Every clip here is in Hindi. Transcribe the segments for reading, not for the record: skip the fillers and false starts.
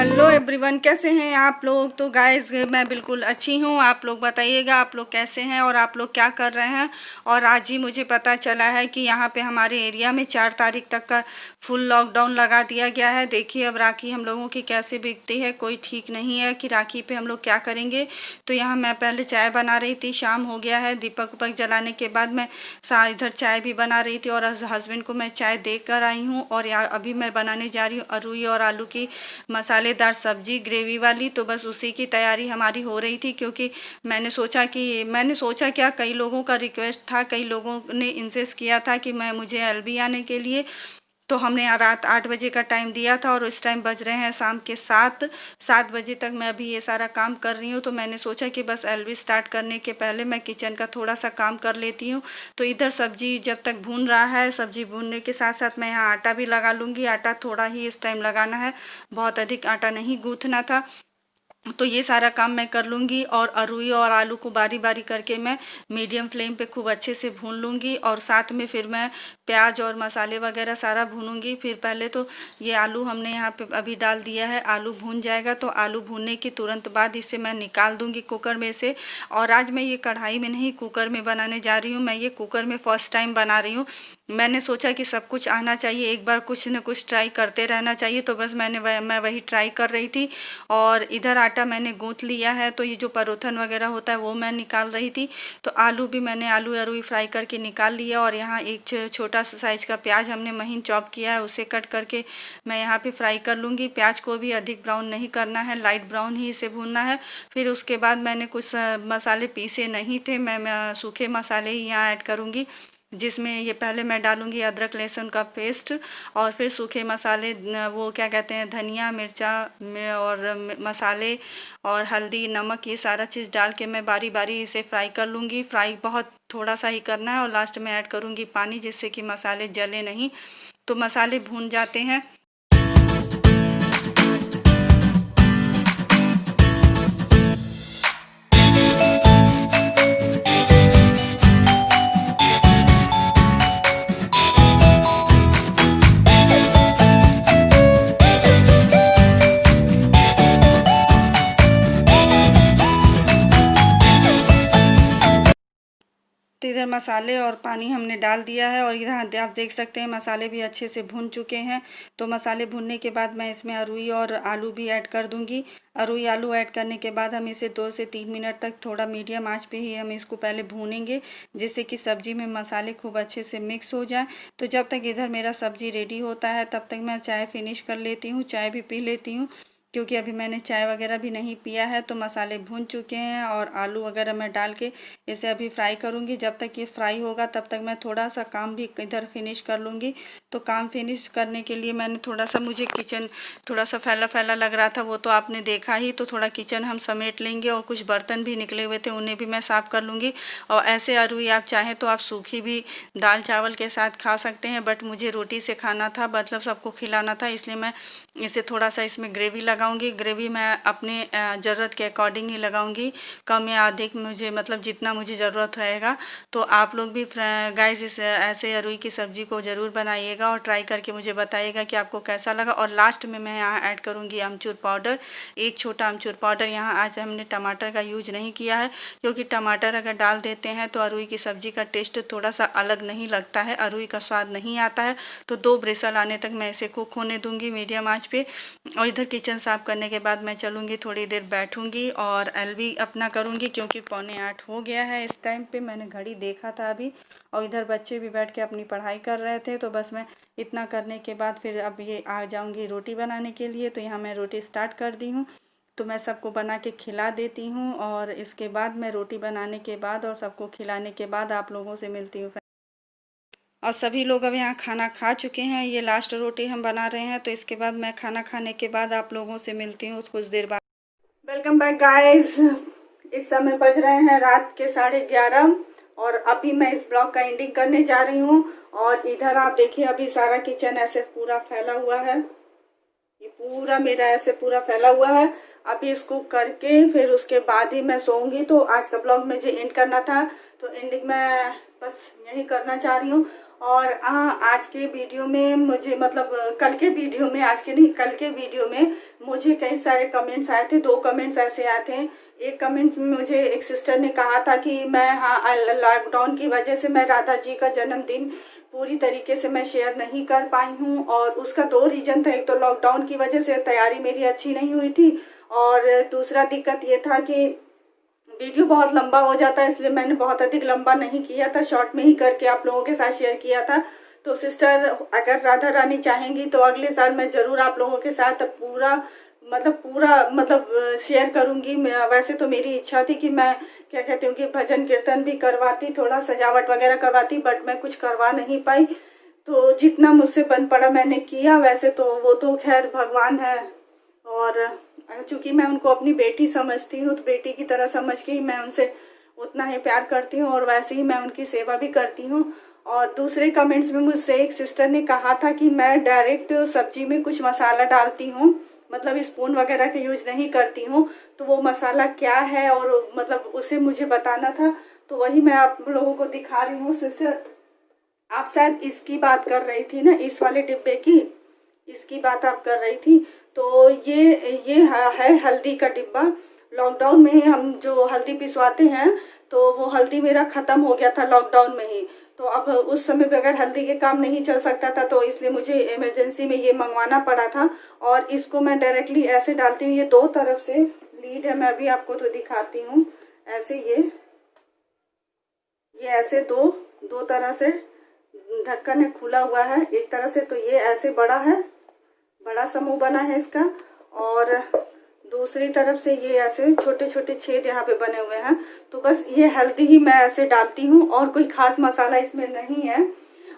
हेलो एवरीवन, कैसे हैं आप लोग। तो गाइस मैं बिल्कुल अच्छी हूँ। आप लोग बताइएगा आप लोग कैसे हैं और आप लोग क्या कर रहे हैं। और आज ही मुझे पता चला है कि यहाँ पे हमारे एरिया में 4 तारीख तक का फुल लॉकडाउन लगा दिया गया है। देखिए अब राखी हम लोगों की कैसे बिकती है, कोई ठीक नहीं है कि राखी पे हम लोग क्या करेंगे। तो यहाँ मैं पहले चाय बना रही थी, शाम हो गया है। दीपक उपक जलाने के बाद मैं इधर चाय भी बना रही थी और हस्बैंड को मैं चाय दे कर आई हूँ। और अभी मैं बनाने जा रही हूँ अरुई और आलू की मसालेदार सब्जी ग्रेवी वाली। तो बस उसी की तैयारी हमारी हो रही थी, क्योंकि मैंने सोचा क्या, कई लोगों का रिक्वेस्ट था, कई लोगों ने इंसिस्ट किया था कि मुझे एलबी आने के लिए। तो हमने रात 8 बजे का टाइम दिया था और इस टाइम बज रहे हैं शाम के 7 बजे तक मैं अभी ये सारा काम कर रही हूँ। तो मैंने सोचा कि बस एलबी स्टार्ट करने के पहले मैं किचन का थोड़ा सा काम कर लेती हूँ। तो इधर सब्जी जब तक भून रहा है, सब्जी भूनने के साथ साथ मैं यहाँ आटा भी लगा लूँगी। आटा थोड़ा ही इस टाइम लगाना है, बहुत अधिक आटा नहीं गूँथना था। तो ये सारा काम मैं कर लूँगी और अरुई और आलू को बारी बारी करके मैं मीडियम फ्लेम पे खूब अच्छे से भून लूँगी। और साथ में फिर मैं प्याज और मसाले वगैरह सारा भूनूंगी। फिर पहले तो ये आलू हमने यहाँ पे अभी डाल दिया है, आलू भून जाएगा तो आलू भूनने के तुरंत बाद इसे मैं निकाल दूँगी कुकर में से। और आज मैं ये कढ़ाई में नहीं, कुकर में बनाने जा रही हूँ। मैं ये कुकर में फ़र्स्ट टाइम बना रही हूँ। मैंने सोचा कि सब कुछ आना चाहिए, एक बार कुछ न कुछ ट्राई करते रहना चाहिए। तो बस मैं वही ट्राई कर रही थी। और इधर आटा मैंने गूँथ लिया है, तो ये जो परोठन वगैरह होता है वो मैं निकाल रही थी। तो आलू भी मैंने आलू अरुई फ्राई करके निकाल लिया। और यहाँ एक छोटा सा साइज़ का प्याज हमने महीन चॉप किया है, उसे कट करके मैं यहाँ पे फ्राई कर लूँगी। प्याज को भी अधिक ब्राउन नहीं करना है, लाइट ब्राउन ही इसे भूनना है। फिर उसके बाद मैंने कुछ मसाले पीसे नहीं थे, मैं सूखे मसाले ही यहाँ ऐड करूँगी, जिसमें ये पहले मैं डालूँगी अदरक लहसुन का पेस्ट। और फिर सूखे मसाले, वो क्या कहते हैं, धनिया मिर्चा और मसाले और हल्दी नमक, ये सारा चीज़ डाल के मैं बारी बारी इसे फ्राई कर लूँगी। फ्राई बहुत थोड़ा सा ही करना है और लास्ट में ऐड करूँगी पानी, जिससे कि मसाले जले नहीं। तो मसाले भून जाते हैं। तो इधर मसाले और पानी हमने डाल दिया है और इधर आप देख सकते हैं मसाले भी अच्छे से भून चुके हैं। तो मसाले भूनने के बाद मैं इसमें अरुई और आलू भी ऐड कर दूंगी। अरुई आलू ऐड करने के बाद हम इसे 2 से 3 मिनट तक थोड़ा मीडियम आंच पे ही हम इसको पहले भूनेंगे, जिससे कि सब्जी में मसाले खूब अच्छे से मिक्स हो जाए। तो जब तक इधर मेरा सब्जी रेडी होता है तब तक मैं चाय फिनिश कर लेती हूँ, चाय भी पी लेती हूँ, क्योंकि अभी मैंने चाय वगैरह भी नहीं पिया है। तो मसाले भून चुके हैं और आलू वगैरह मैं डाल के इसे अभी फ्राई करूँगी। जब तक ये फ्राई होगा तब तक मैं थोड़ा सा काम भी इधर फिनिश कर लूँगी। तो काम फिनिश करने के लिए मैंने थोड़ा सा, मुझे किचन थोड़ा सा फैला फैला लग रहा था, वो तो आपने देखा ही। तो थोड़ा किचन हम समेट लेंगे और कुछ बर्तन भी निकले हुए थे उन्हें भी मैं साफ़ कर लूँगी। और ऐसे अरुई आप चाहें तो आप सूखी भी दाल चावल के साथ खा सकते हैं, बट मुझे रोटी से खाना था, मतलब सबको खिलाना था, इसलिए मैं इसे थोड़ा सा इसमें ग्रेवी लगाऊंगी। ग्रेवी मैं अपने ज़रूरत के अकॉर्डिंग ही लगाऊंगी, कम या अधिक, मुझे मतलब जितना मुझे ज़रूरत रहेगा। तो आप लोग भी गाइस इस ऐसे अरुई की सब्ज़ी को ज़रूर बनाइएगा और ट्राई करके मुझे बताइएगा कि आपको कैसा लगा। और लास्ट में मैं यहाँ ऐड करूँगी अमचूर पाउडर, एक छोटा अमचूर पाउडर। यहाँ आज हमने टमाटर का यूज नहीं किया है, क्योंकि टमाटर अगर डाल देते हैं तो अरुई की सब्ज़ी का टेस्ट थोड़ा सा अलग नहीं लगता है, अरुई का स्वाद नहीं आता है। तो 2 ब्रेसल आने तक मैं इसे कुक होने दूँगी मीडियम आँच पे। और इधर किचन साफ़ करने के बाद मैं चलूँगी, थोड़ी देर बैठूँगी और एलबी अपना करूँगी, क्योंकि 7:45 हो गया है इस टाइम पे, मैंने घड़ी देखा था अभी। और इधर बच्चे भी बैठ के अपनी पढ़ाई कर रहे थे। तो बस मैं इतना करने के बाद फिर अब ये आ जाऊँगी रोटी बनाने के लिए। तो यहाँ मैं रोटी स्टार्ट कर दी हूँ। तो मैं सबको बना के खिला देती हूँ और इसके बाद मैं रोटी बनाने के बाद और सबको खिलाने के बाद आप लोगों से मिलती हूँ। और सभी लोग अब यहाँ खाना खा चुके हैं, ये लास्ट रोटी हम बना रहे हैं। तो इसके बाद मैं खाना खाने के बाद आप लोगों से मिलती हूँ कुछ देर बाद। Welcome back guys. इस समय बज रहे हैं रात के 11:30 और अभी मैं इस ब्लॉग का एंडिंग करने जा रही हूँ। और इधर आप देखिए अभी सारा किचन ऐसे पूरा फैला हुआ है, ये पूरा मेरा ऐसे पूरा फैला हुआ है। अभी इसको करके फिर उसके बाद ही मैं सोऊंगी। तो आज का ब्लॉग मुझे एंड करना था, तो एंडिंग मैं बस यही करना चाह रही हूँ। और आज के वीडियो में मुझे मतलब कल के वीडियो में, आज के नहीं कल के वीडियो में मुझे कई सारे कमेंट्स आए थे। 2 कमेंट्स ऐसे आए थे। एक कमेंट में मुझे एक सिस्टर ने कहा था कि मैं लॉकडाउन की वजह से मैं राधा जी का जन्मदिन पूरी तरीके से मैं शेयर नहीं कर पाई हूँ, और उसका 2 रीज़न था। एक तो लॉकडाउन की वजह से तैयारी मेरी अच्छी नहीं हुई थी, और दूसरा दिक्कत ये था कि वीडियो बहुत लंबा हो जाता है, इसलिए मैंने बहुत अधिक लंबा नहीं किया था, शॉर्ट में ही करके आप लोगों के साथ शेयर किया था। तो सिस्टर, अगर राधा रानी चाहेंगी तो अगले साल मैं ज़रूर आप लोगों के साथ पूरा शेयर करूँगी। वैसे तो मेरी इच्छा थी कि मैं क्या कहती हूँ कि भजन कीर्तन भी करवाती, थोड़ा सजावट वगैरह करवाती, बट मैं कुछ करवा नहीं पाई। तो जितना मुझसे बन पड़ा मैंने किया। वैसे तो वो तो खैर भगवान है, और चूँकि मैं उनको अपनी बेटी समझती हूँ, तो बेटी की तरह समझ के ही मैं उनसे उतना ही प्यार करती हूँ, और वैसे ही मैं उनकी सेवा भी करती हूँ। और दूसरे कमेंट्स में मुझसे एक सिस्टर ने कहा था कि मैं डायरेक्ट सब्जी में कुछ मसाला डालती हूँ, मतलब स्पून वगैरह का यूज नहीं करती हूँ, तो वो मसाला क्या है और मतलब उसे मुझे बताना था। तो वही मैं आप लोगों को दिखा रही हूँ। सिस्टर, आप शायद इसकी बात कर रही थी ना, इस वाले डिब्बे की, इसकी बात आप कर रही थी। तो ये है हल्दी का डिब्बा। लॉकडाउन में ही हम जो हल्दी पिसवाते हैं, तो वो हल्दी मेरा ख़त्म हो गया था लॉकडाउन में ही। तो अब उस समय बगैर हल्दी के काम नहीं चल सकता था, तो इसलिए मुझे इमरजेंसी में ये मंगवाना पड़ा था। और इसको मैं डायरेक्टली ऐसे डालती हूँ। ये 2 तरफ से लीड है, मैं अभी आपको तो दिखाती हूँ। ऐसे ये ऐसे दो तरह से ढक्कन है, खुला हुआ है एक तरह से, तो ये ऐसे बड़ा है, बड़ा सा मुंह बना है इसका, और दूसरी तरफ से ये ऐसे छोटे छोटे छेद यहाँ पे बने हुए हैं। तो बस ये हल्दी ही मैं ऐसे डालती हूँ, और कोई खास मसाला इसमें नहीं है।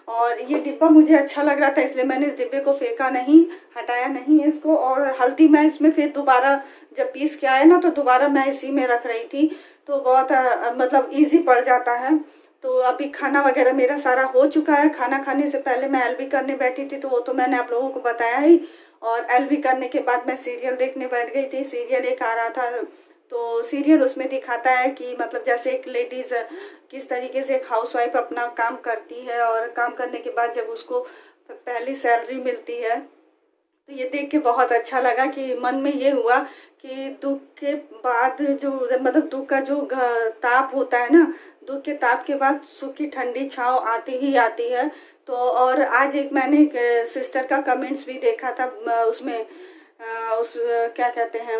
और ये डिब्बा मुझे अच्छा लग रहा था, इसलिए मैंने इस डिब्बे को फेंका नहीं, हटाया नहीं है इसको। और हल्दी मैं इसमें फिर दोबारा जब पीस के आया ना, तो दोबारा मैं इसी में रख रही थी, तो बहुत मतलब ईजी पड़ जाता है। तो अभी खाना वगैरह मेरा सारा हो चुका है। खाना खाने से पहले मैं एलबी करने बैठी थी, तो वो तो मैंने आप लोगों को बताया ही। और एलबी करने के बाद मैं सीरियल देखने बैठ गई थी। सीरियल एक आ रहा था, तो सीरियल उसमें दिखाता है कि मतलब जैसे एक लेडीज़ किस तरीके से एक हाउसवाइफ अपना काम करती है, और काम करने के बाद जब उसको पहली सैलरी मिलती है, तो ये देख के बहुत अच्छा लगा कि मन में ये हुआ कि दुख के बाद जो मतलब दुख का जो ताप होता है ना, दुख के ताप के बाद सुख की ठंडी छाँव आती ही आती है। तो और आज एक मैंने एक सिस्टर का कमेंट्स भी देखा था, उसमें क्या कहते हैं,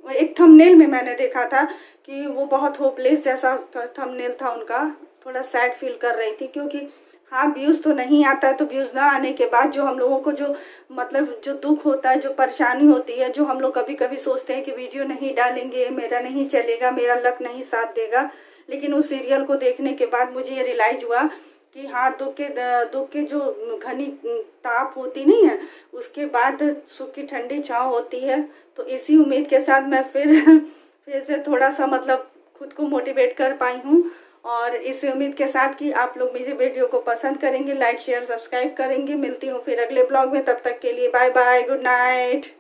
एक थंबनेल में मैंने देखा था कि वो बहुत होपलेस जैसा थंबनेल था उनका। थोड़ा सैड फील कर रही थी, क्योंकि हाँ व्यूज़ तो नहीं आता है, तो व्यूज़ ना आने के बाद जो हम लोगों को जो मतलब जो दुख होता है, जो परेशानी होती है, जो हम लोग कभी कभी सोचते हैं कि वीडियो नहीं डालेंगे, मेरा नहीं चलेगा, मेरा लक नहीं साथ देगा। लेकिन उस सीरियल को देखने के बाद मुझे ये रियलाइज़ हुआ कि हाँ, दुख के जो घनी ताप होती नहीं है, उसके बाद सुख की ठंडी छाँव होती है। तो इसी उम्मीद के साथ मैं फिर से थोड़ा सा मतलब खुद को मोटिवेट कर पाई हूँ, और इस उम्मीद के साथ कि आप लोग मेरे वीडियो को पसंद करेंगे, लाइक शेयर सब्सक्राइब करेंगे। मिलती हूँ फिर अगले ब्लॉग में, तब तक के लिए बाय बाय, गुड नाइट।